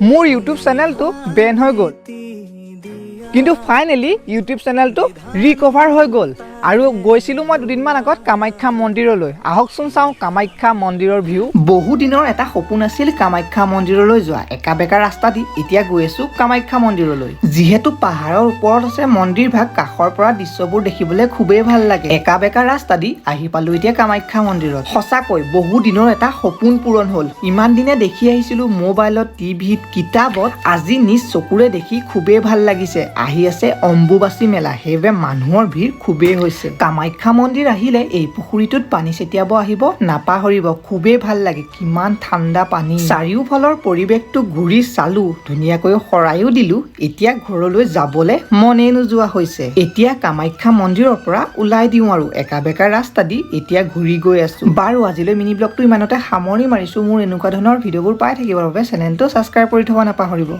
মোৰ ইউটিউব চেনেলটো বেন হৈ গ'ল কিন্তু ফাইনেলি ইউটিউব চেনেলটো ৰিকভাৰ হৈ গ'ল আৰু গৈছিলো মই দুদিনমান আগত কামাখ্যা মন্দিৰলৈ আহকচোন চাওঁ কামাখ্যা মন্দিৰৰ ভিউ বহু দিনৰ এটা সপোন আছিল কামাখ্যা মন্দিৰলৈ যোৱা একা বেকা ৰাস্তা দি এতিয়া গৈ আছো কামাখ্যা মন্দিৰলৈ যিহেতু পাহাৰৰ ওপৰত আছে মন্দিৰ ভাগ কাষৰ পৰা দৃশ্যবোৰ দেখিবলৈ খুবেই ভাল লাগে একা বেকা ৰাস্তা দি আহি পালো এতিয়া কামাখ্যা মন্দিৰত সঁচাকৈ বহু দিনৰ এটা সপোন পূৰণ হ'ল ইমান দিনে দেখি আহিছিলো মোবাইলত টিভিত কিতাপত আজি নিজ চকুৰে দেখি খুবেই ভাল লাগিছে আহি আছে অম্বুবাচী মেলা হেবে মানুহৰ ভিৰ খুবেই হৈছে কামাখ্যা মন্দিৰ আহিলে এই পুখুৰীটোত পানী ছিটিয়াব আহিব নাপাহৰিব খুবেই ভাল লাগে কিমান ঠাণ্ডা পানী চাৰিওফালৰ পৰিৱেশটো ঘূৰি চালো ধুনীয়াকৈ শৰাইও দিলো এতিয়া ঘৰলৈ যাবলৈ মনে নোযোৱা হৈছে এতিয়া কামাখ্যা মন্দিৰৰ পৰা ওলাই দিওঁ আৰু একা বেকা ৰাস্তা দি এতিয়া ঘূৰি গৈ আছো বাৰু আজিলৈ মিনি ব্লগটো ইমানতে সামৰি মাৰিছো মোৰ এনেকুৱা ধৰণৰ ভিডিঅ'বোৰ পাই থাকিবৰ বাবে চেনেলটো ছাবস্ক্ৰাইব কৰি থব নাপাহৰিব